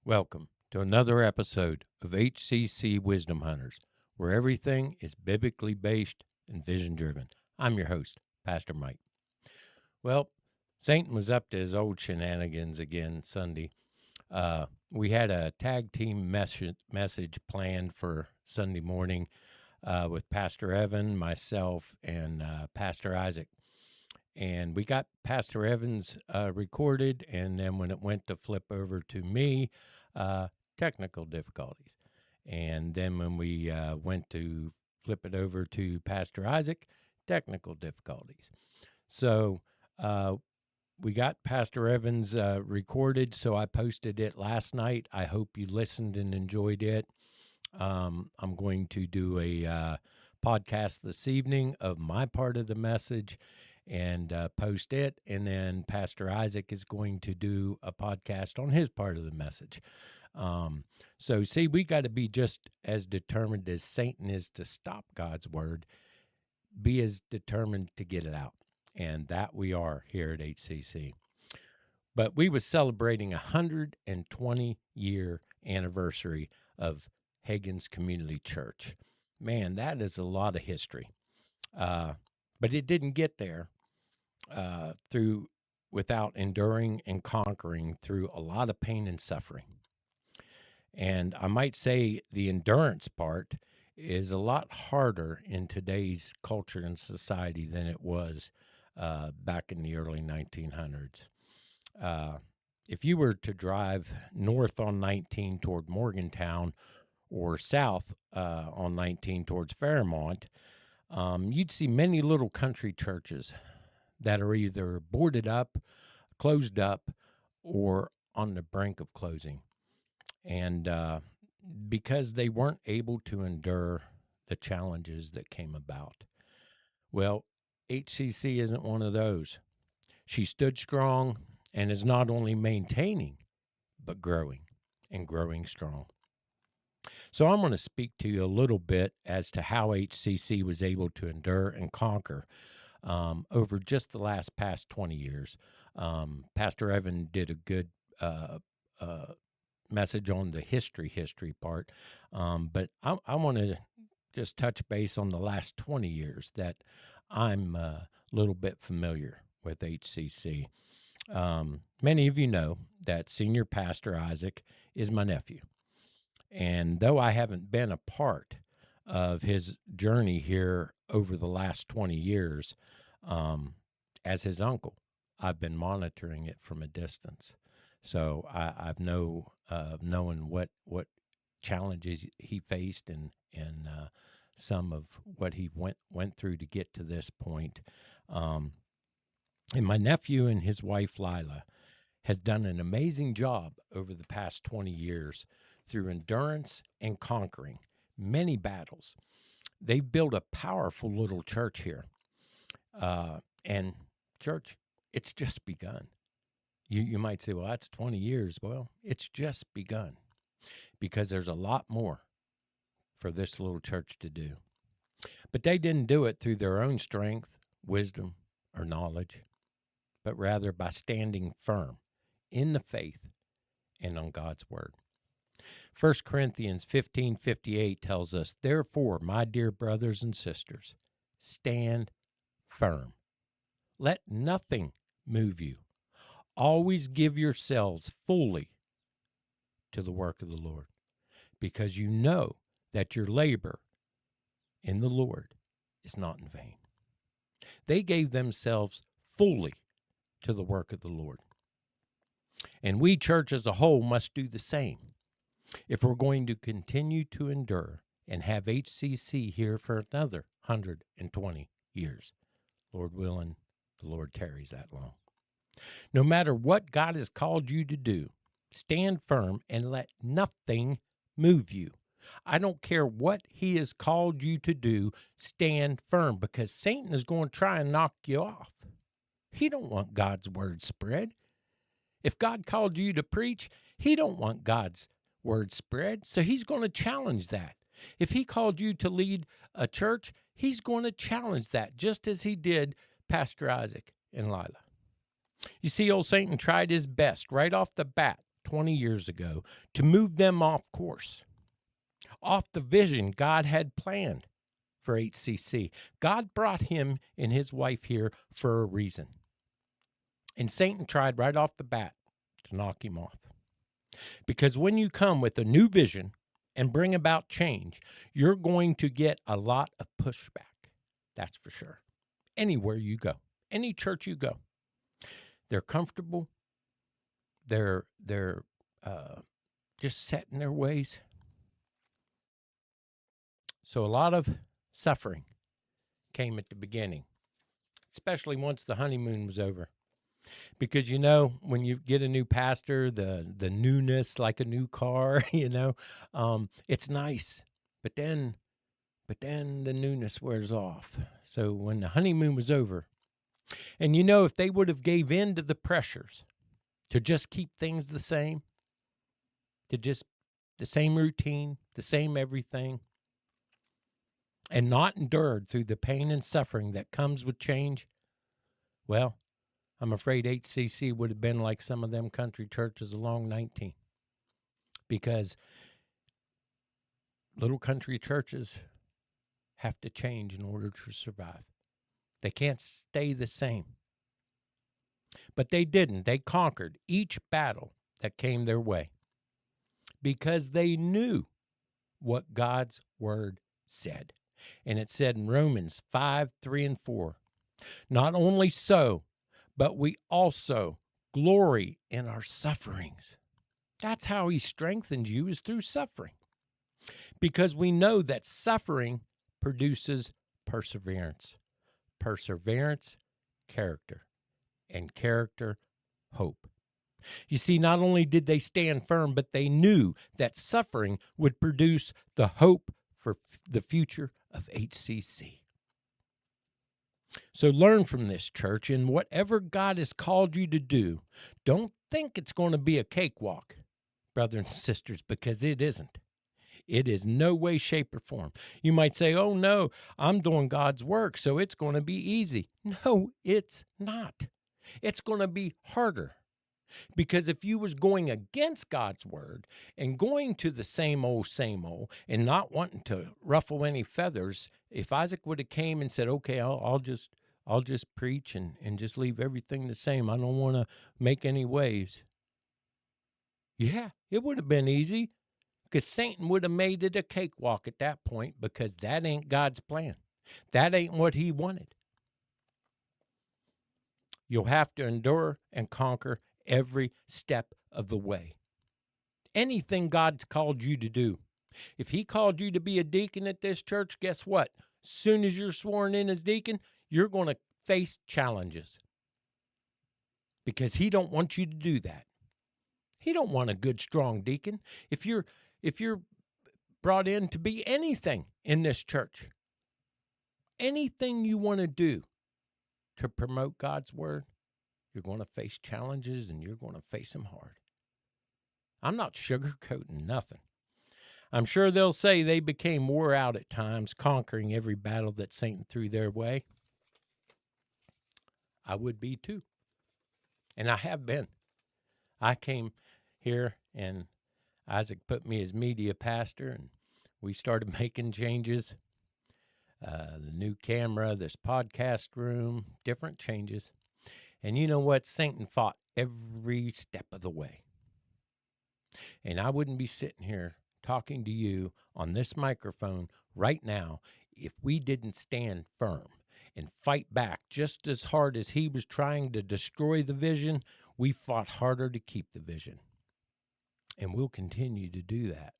Welcome to another episode of HCC Wisdom Hunters, where everything is biblically based and vision driven. I'm your host, Pastor Mike. Well, Satan was up to his old shenanigans again Sunday. We had a tag team message planned for Sunday morning with Pastor Evan, myself, and Pastor Isaac. And we got Pastor Evans recorded, and then when it went to flip over to me, technical difficulties. And then when we went to flip it over to Pastor Isaac, technical difficulties. So we got Pastor Evans recorded, so I posted it last night. I hope you listened and enjoyed it. I'm going to do a podcast this evening of my part of the message and post it. And then Pastor Isaac is going to do a podcast on his part of the message. So see, we got to be just as determined as Satan is to stop God's word, be as determined to get it out. And that we are here at HCC. But we was celebrating a 120-year anniversary of Hagen's Community Church. Man, that is a lot of history. But it didn't get there without enduring and conquering through a lot of pain and suffering. And I might say the endurance part is a lot harder in today's culture and society than it was back in the early 1900s. If you were to drive north on 19 toward Morgantown or south on 19 towards Fairmont, you'd see many little country churches that are either boarded up, closed up, or on the brink of closing. And because they weren't able to endure the challenges that came about. Well, HCC isn't one of those. She stood strong and is not only maintaining, but growing and growing strong. So I'm going to speak to you a little bit as to how HCC was able to endure and conquer over just the past 20 years. Pastor Evan did a good message on the history part, but I want to just touch base on the last 20 years that I'm a little bit familiar with HCC. Many of you know that Senior Pastor Isaac is my nephew. And though I haven't been a part of his journey here over the last 20 years, as his uncle, I've been monitoring it from a distance. So I've known what challenges he faced and some of what he went through to get to this point. And my nephew and his wife, Lila, has done an amazing job over the past 20 years through endurance and conquering many battles. They've built a powerful little church here. And church, it's just begun. You might say, well, that's 20 years. Well, it's just begun because there's a lot more for this little church to do. But they didn't do it through their own strength, wisdom, or knowledge, but rather by standing firm in the faith and on God's word. 1 Corinthians 15:58 tells us, therefore, my dear brothers and sisters, stand firm. Let nothing move you. Always give yourselves fully to the work of the Lord, because you know that your labor in the Lord is not in vain. They gave themselves fully to the work of the Lord. And we, church as a whole, must do the same if we're going to continue to endure and have HCC here for another 120 years. Lord willing, the Lord tarries that long. No matter what God has called you to do, stand firm and let nothing move you. I don't care what he has called you to do, stand firm, because Satan is going to try and knock you off. He don't want God's word spread. If God called you to preach, he don't want God's word spread, so he's going to challenge that. If he called you to lead a church, he's going to challenge that, just as he did Pastor Isaac and Lila. You see, old Satan tried his best right off the bat 20 years ago to move them off course, off the vision God had planned for HCC. God brought him and his wife here for a reason. And Satan tried right off the bat to knock him off. Because when you come with a new vision and bring about change, you're going to get a lot of pushback. That's for sure. Anywhere you go, any church you go, they're comfortable. They're just set in their ways. So a lot of suffering came at the beginning, especially once the honeymoon was over. Because, when you get a new pastor, the newness, like a new car, it's nice. But then the newness wears off. So when the honeymoon was over, and if they would have gave in to the pressures to just keep things the same, to just the same routine, the same everything, and not endured through the pain and suffering that comes with change, well, I'm afraid HCC would have been like some of them country churches along 19. Because little country churches have to change in order to survive. They can't stay the same. But they didn't. They conquered each battle that came their way because they knew what God's word said. And it said in Romans 5:3-4, not only so, but we also glory in our sufferings. That's how he strengthens you, is through suffering. Because we know that suffering produces perseverance. Perseverance, character. And character, hope. You see, not only did they stand firm, but they knew that suffering would produce the hope for the future of HCC. So learn from this, church, and whatever God has called you to do, don't think it's going to be a cakewalk, brothers and sisters, because it isn't. It is no way, shape, or form. You might say, oh, no, I'm doing God's work, so it's going to be easy. No, it's not. It's going to be harder. Because if you was going against God's word and going to the same old, and not wanting to ruffle any feathers, if Isaac would have came and said, okay, I'll just preach and just leave everything the same. I don't want to make any waves. Yeah, it would have been easy because Satan would have made it a cakewalk at that point because that ain't God's plan. That ain't what he wanted. You'll have to endure and conquer every step of the way. Anything God's called you to do. If he called you to be a deacon at this church, guess what? Soon as you're sworn in as deacon, you're going to face challenges. Because he don't want you to do that. He don't want a good, strong deacon. If you're brought in to be anything in this church, anything you want to do to promote God's word, you're going to face challenges and you're going to face them hard. I'm not sugarcoating nothing. I'm sure they'll say they became wore out at times, conquering every battle that Satan threw their way. I would be too. And I have been. I came here and Isaac put me as media pastor and we started making changes. The new camera, this podcast room, different changes. And you know what? Satan fought every step of the way. And I wouldn't be sitting here talking to you on this microphone right now if we didn't stand firm and fight back just as hard as he was trying to destroy the vision. We fought harder to keep the vision. And we'll continue to do that.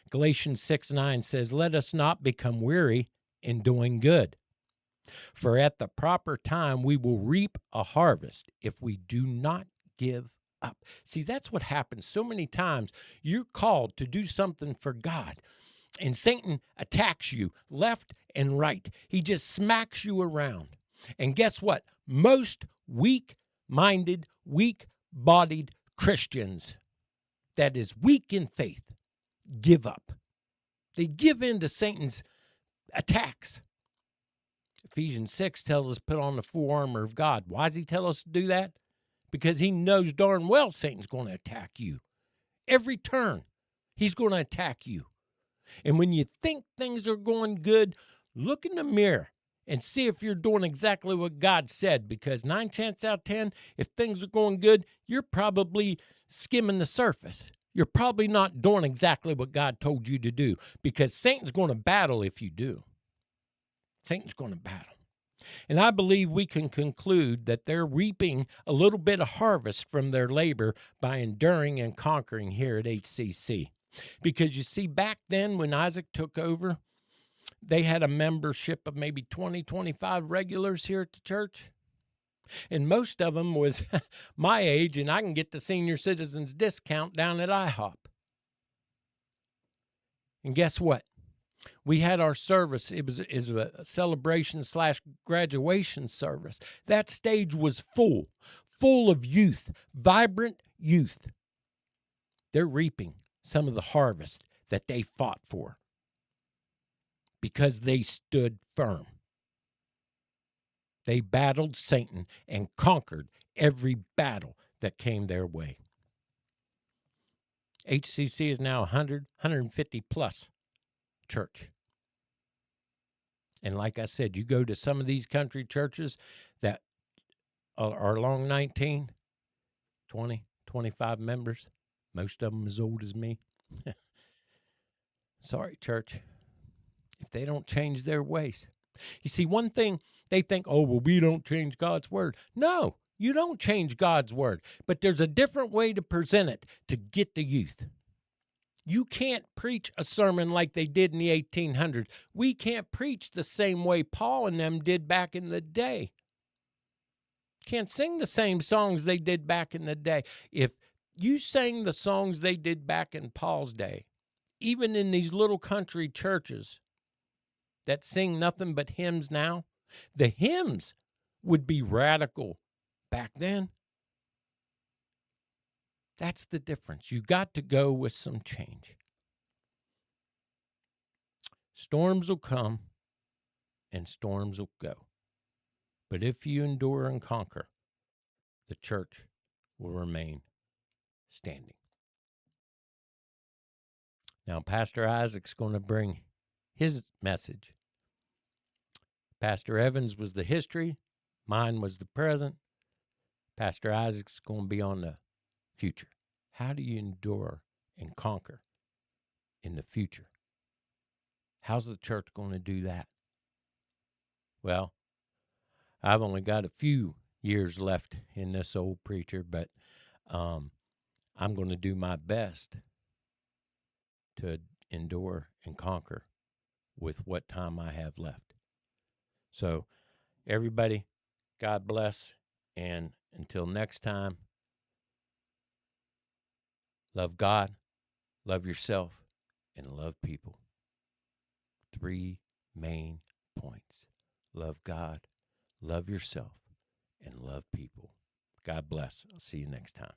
Galatians 6:9 says, let us not become weary in doing good. For at the proper time, we will reap a harvest if we do not give up. See, that's what happens so many times. You're called to do something for God, and Satan attacks you left and right. He just smacks you around. And guess what? Most weak-minded, weak-bodied Christians that is weak in faith give up. They give in to Satan's attacks. Ephesians 6 tells us put on the full armor of God. Why does he tell us to do that? because he knows darn well Satan's going to attack you. Every turn, he's going to attack you. And when you think things are going good, look in the mirror and see if you're doing exactly what God said, because 9 chances out of 10, if things are going good, you're probably skimming the surface. You're probably not doing exactly what God told you to do, because Satan's going to battle if you do. Satan's going to battle. And I believe we can conclude that they're reaping a little bit of harvest from their labor by enduring and conquering here at HCC. Because you see, back then when Isaac took over, they had a membership of maybe 20, 25 regulars here at the church. And most of them was my age, and I can get the senior citizens discount down at IHOP. And guess what? We had our service. It was a celebration / graduation service. That stage was full of youth, vibrant youth. They're reaping some of the harvest that they fought for because they stood firm. They battled Satan and conquered every battle that came their way. HCC is now 150 plus church. And like I said, you go to some of these country churches that are along 19, 20, 25 members. Most of them as old as me. Sorry, church. If they don't change their ways. You see, one thing, they think, oh, well, we don't change God's word. No, you don't change God's word. But there's a different way to present it to get the youth. You can't preach a sermon like they did in the 1800s. We can't preach the same way Paul and them did back in the day. Can't sing the same songs they did back in the day. If you sang the songs they did back in Paul's day, even in these little country churches that sing nothing but hymns now, the hymns would be radical back then. That's the difference. You got to go with some change. Storms will come and storms will go. But if you endure and conquer, the church will remain standing. Now, Pastor Isaac's going to bring his message. Pastor Evans was the history. Mine was the present. Pastor Isaac's going to be on the future. How do you endure and conquer in the future? How's the church going to do that? Well, I've only got a few years left in this old preacher, but I'm going to do my best to endure and conquer with what time I have left. So, everybody, God bless, and until next time, love God, love yourself, and love people. 3 main points. Love God, love yourself, and love people. God bless. I'll see you next time.